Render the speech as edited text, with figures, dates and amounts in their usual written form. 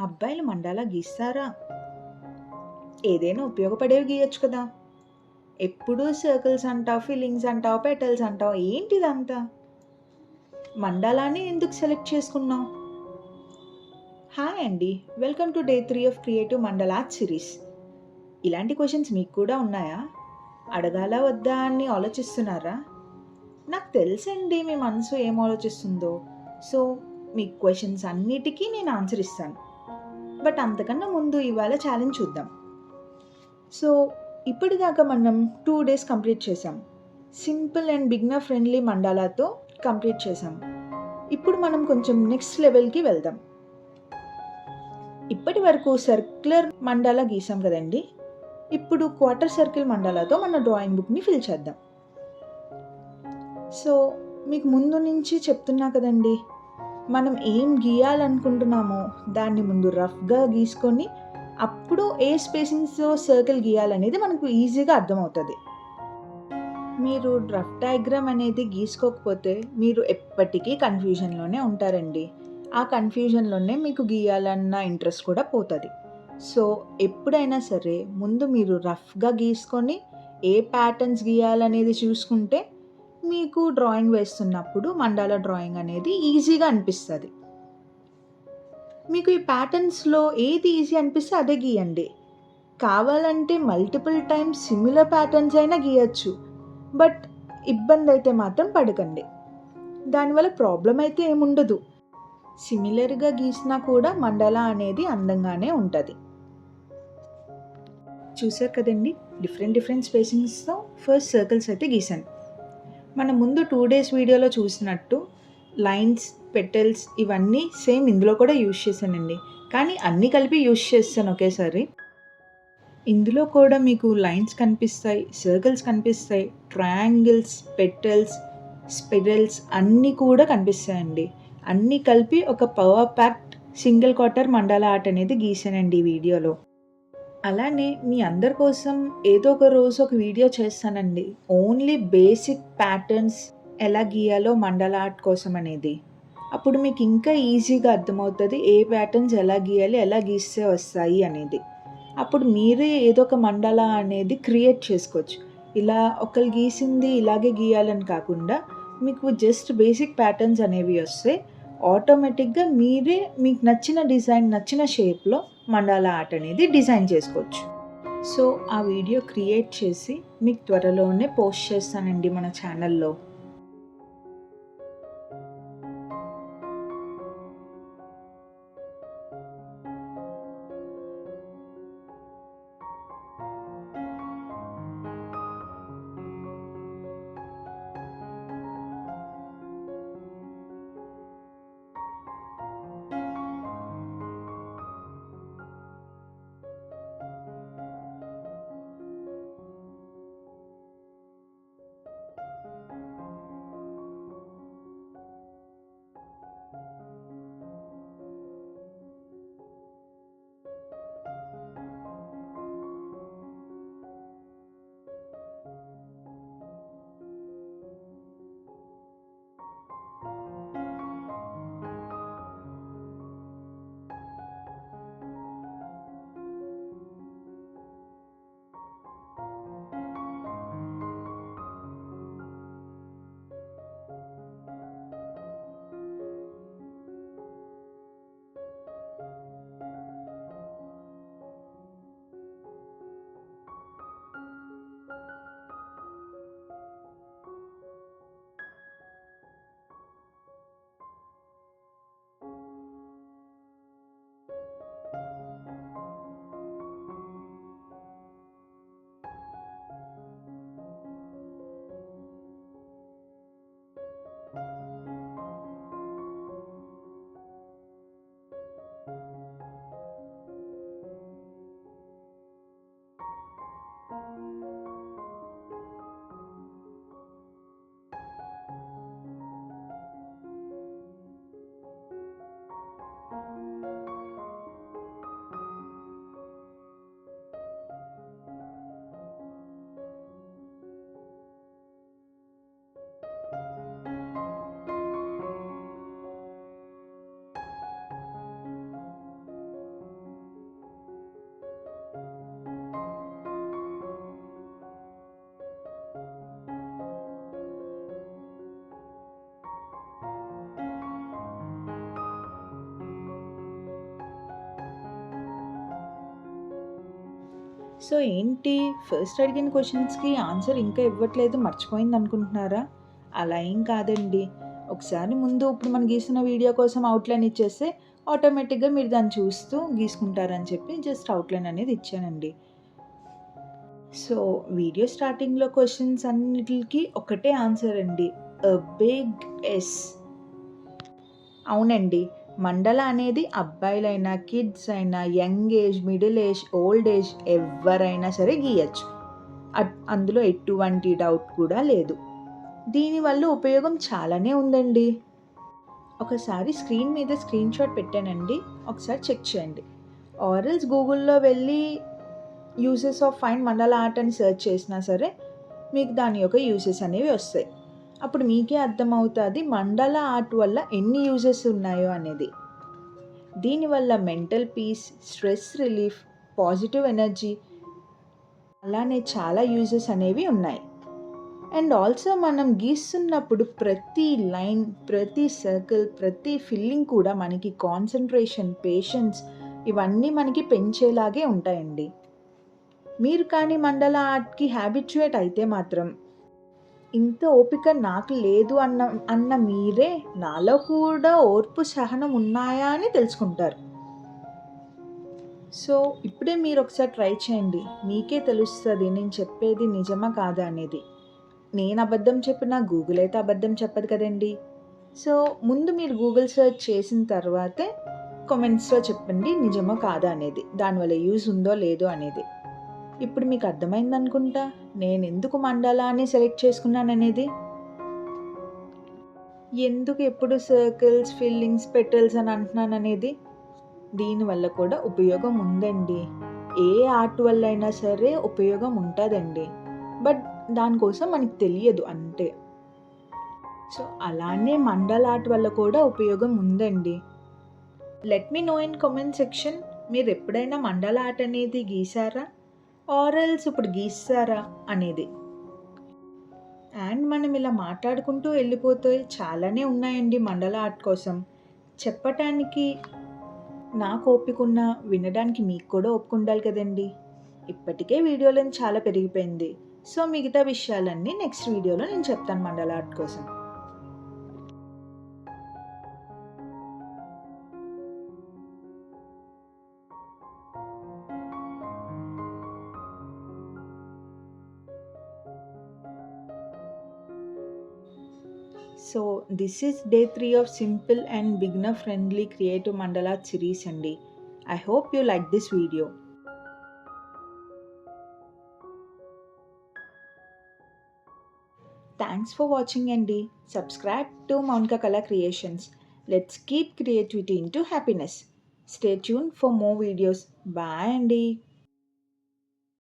అబ్బాయిలు మండాలా గీస్తారా? ఏదైనా ఉపయోగపడేవి గీయొచ్చు కదా! ఎప్పుడూ సర్కిల్స్ అంటావు, ఫిల్లింగ్స్ అంటావు, పెటల్స్ అంటావు. ఏంటిదంతా? మండాలానే ఎందుకు సెలెక్ట్ చేసుకున్నావు? హాయ్ అండి. Welcome to day 3 of creative mandala art series. ఇలాంటి క్వెషన్స్ మీకు కూడా ఉన్నాయా? అడగాలా వద్దా అని ఆలోచిస్తున్నారా? నాకు తెలుసండి మీ మనసు ఏం ఆలోచిస్తుందో. సో, మీ క్వెషన్స్ అన్నిటికీ నేను ఆన్సర్ ఇస్తాను. బట్ అంతకన్నా ముందు ఇవాళ ఛాలెంజ్ చూద్దాం. సో, ఇప్పటిదాకా మనం 2 డేస్ కంప్లీట్ చేసాం. సింపుల్ అండ్ బిగినర్ ఫ్రెండ్లీ మండాలాతో కంప్లీట్ చేసాం. ఇప్పుడు మనం కొంచెం నెక్స్ట్ లెవెల్‌కి వెళ్దాం. ఇప్పటి వరకు సర్క్యులర్ మండాలా గీసాం కదండీ! ఇప్పుడు క్వార్టర్ సర్కిల్ మండాలాతో మన డ్రాయింగ్ బుక్‌ని ఫిల్ చేద్దాం. సో, మీకు ముందు నుంచి చెప్తున్నా కదండీ! మనం ఏం గీయాలనుకుంటున్నామో దాన్ని ముందు రఫ్‌గా గీసుకొని అప్పుడు ఏ స్పేసింగ్స్‌తో సర్కిల్ గీయాలనేది మనకు ఈజీగా అర్థమవుతది. మీరు రఫ్ డయాగ్రామ్ అనేది గీసుకోకపోతే మీరు ఎప్పటికీ కన్‌ఫ్యూజన్‌లోనే ఉంటారండి. ఆ కన్‌ఫ్యూజన్‌లోనే మీకు గీయాలన్న ఇంట్రెస్ట్ కూడా పోతది. సో, ఎప్పుడైనా సరే ముందు మీరు రఫ్‌గా గీసుకొని ఏ ప్యాటర్న్స్ గీయాలనేది చూసుకుంటే మీకు డ్రాయింగ్ వేస్తున్నప్పుడు మండాలా డ్రాయింగ్ అనేది ఈజీగా అనిపిస్తది. మీకు ఈ ప్యాటర్న్స్‌లో ఏది ఈజీ అనిపిస్తే అదే గీయండి. కావాలంటే మల్టిపుల్ టైమ్స్ సిమిలర్ ప్యాటర్న్స్ అయినా గీయొచ్చు. బట్ ఇబ్బందైతే మాత్రం పడకండి. దానివల్ల ప్రాబ్లమ్ అయితే ఏముండదు. సిమిలర్‌గా గీసినా కూడా మండలా అనేది అందంగానే ఉంటది. చూసారు కదండీ! డిఫరెంట్ స్పేసింగ్స్‌తో ఫస్ట్ సర్కిల్స్ అయితే గీసాను. మనం ముందు 2 డేస్ వీడియోలో చూసినట్టు లైన్స్, పెటల్స్ ఇవన్నీ సేమ్ ఇందులో కూడా యూజ్ చేశానండి. కానీ అన్నీ కలిపి యూజ్ చేస్తాను ఒకేసారి. ఇందులో కూడా మీకు లైన్స్ కనిపిస్తాయి, సర్కిల్స్ కనిపిస్తాయి, ట్రయాంగిల్స్, పెటల్స్, స్పిరల్స్ అన్నీ కూడా కనిపిస్తాయండి. అన్నీ కలిపి ఒక power packed single quarter mandala art అనేది గీసానండి ఈ వీడియోలో. అలానే మీ అందరి కోసం ఏదో ఒక రోజు ఒక వీడియో చేస్తానండి. ఓన్లీ బేసిక్ ప్యాటర్న్స్ ఎలా గీయాలో మండలా ఆర్ట్ కోసం అనేది. అప్పుడు మీకు ఇంకా ఈజీగా అర్థమవుతది. ఏ ప్యాటర్న్స్ ఎలా గీయాలి, ఎలా గీస్తే వస్తాయి అనేది. అప్పుడు మీరే ఏదో ఒక మండలా అనేది క్రియేట్ చేసుకోవచ్చు. ఇలా ఒకళ్ళు గీసింది ఇలాగే గీయాలని కాకుండా మీకు జస్ట్ బేసిక్ ప్యాటర్న్స్ అనేవి వస్తే ఆటోమేటిక్‌గా మీరే మీకు నచ్చిన డిజైన్, నచ్చిన షేప్‌లో మండాలా ఆర్ట్ అనేది డిజైన్ చేసుకోవచ్చు. సో, ఆ వీడియో క్రియేట్ చేసి మీకు త్వరలోనే పోస్ట్ చేస్తానండి మన ఛానల్‌లో. సో ఏంటి ఫస్ట్ అడిగిన క్వశ్చన్స్కి ఆన్సర్ ఇంకా ఇవ్వట్లేదు, మర్చిపోయింది అనుకుంటున్నారా? అలా ఏం కాదండి. ఒకసారి ముందు ఇప్పుడు మనం గీసిన వీడియో కోసం అవుట్లైన్ ఇచ్చేస్తే ఆటోమేటిక్గా మీరు దాన్ని చూస్తూ గీసుకుంటారని చెప్పి జస్ట్ అవుట్లైన్ అనేది ఇచ్చానండి. సో వీడియో స్టార్టింగ్లో క్వశ్చన్స్ అన్నిటికి ఒకటే ఆన్సర్ అండి, బిగ్ ఎస్. అవునండి, మండల అనేది అబ్బాయిలైనా కిడ్స్ అయినా young age middle age old age ఎవరైనా సరే గీయచ్చు. అందులో ఎటువంటి డౌట్ కూడా లేదు. దీనివల్ల ఉపయోగం చాలానే ఉందండి. ఒకసారి స్క్రీన్ మీద స్క్రీన్ షాట్ పెట్టానండి, ఒకసారి చెక్ చేయండి. ఆర్ఎల్స్ గూగుల్లో వెళ్ళి యూసెస్ ఆఫ్ ఫైన్ మండల ఆర్ట్ అని సెర్చ్ చేసినా సరే మీకు దాని యొక్క యూసెస్ అనేవి వస్తాయి. అప్పుడు మీకే అర్థమవుతుంది మండల ఆర్ట్ వల్ల ఎన్ని యూజెస్ ఉన్నాయో అనేది. దీనివల్ల mental peace, stress relief, positive energy, అలానే చాలా యూజెస్ అనేవి ఉన్నాయి. అండ్ ఆల్సో మనం గీస్తున్నప్పుడు ప్రతి లైన్, ప్రతి సర్కిల్, ప్రతి ఫిల్లింగ్ కూడా మనకి కాన్సన్ట్రేషన్, పేషెన్స్ ఇవన్నీ మనకి పెంచేలాగే ఉంటాయండి. మీరు కానీ మండల ఆర్ట్కి హ్యాబిచ్యుయేట్ అయితే మాత్రం ఇంత ఓపిక నాకు లేదు అన్న మీరే నాలో కూడా ఓర్పు సహనం ఉన్నాయా అని తెలుసుకుంటారు. సో ఇప్పుడే మీరు ఒకసారి ట్రై చేయండి, మీకే తెలుస్తుంది నేను చెప్పేది నిజమా కాదా అనేది. నేను అబద్ధం చెప్పినా గూగుల్ అయితే అబద్ధం చెప్పదు కదండి. సో ముందు మీరు గూగుల్ సెర్చ్ చేసిన తర్వాతే కామెంట్స్లో చెప్పండి నిజమో కాదా అనేది, దానివల్ల యూజ్ ఉందో లేదో అనేది. ఇప్పుడు మీకు అర్థమైంది అనుకుంటా నేను ఎందుకు మండల అని సెలెక్ట్ చేసుకున్నాను అనేది. ఎందుకు ఎప్పుడు సర్కిల్స్, ఫిల్లింగ్స్, పెటల్స్ అని అంటున్నాను అనేది. దీనివల్ల కూడా ఉపయోగం ఉందండి. ఏ ఆర్ట్ వల్ల అయినా సరే ఉపయోగం ఉంటుందండి, బట్ దానికోసం మనకు తెలియదు అంతే. సో అలానే మండల ఆర్ట్ వల్ల కూడా ఉపయోగం ఉందండి. Let me know in comment section, మీరు ఎప్పుడైనా మండల ఆర్ట్ అనేది గీసారా ఆర్ఎల్స్ ఇప్పుడు గీస్తారా అనేది. అండ్ మనం ఇలా మాట్లాడుకుంటూ వెళ్ళిపోతే చాలానే ఉన్నాయండి మండల ఆర్ట్ కోసం చెప్పటానికి. నాకు ఓపిక వినడానికి మీకు కూడా ఓపిక ఉండాలి కదండి. ఇప్పటికే వీడియోలను చాలా పెరిగిపోయింది. సో మిగతా విషయాలన్నీ నెక్స్ట్ వీడియోలో నేను చెప్తాను మండల ఆర్ట్ కోసం. So this is day 3 of simple and beginner friendly creative మండల ఆర్ట్ సిరీస్ అండి. I hope you like this video. Thanks for watching అండి. Subscribe to Monica Kala Creations. Let's keep creativity into happiness. Stay tuned for more videos. Bye అండి.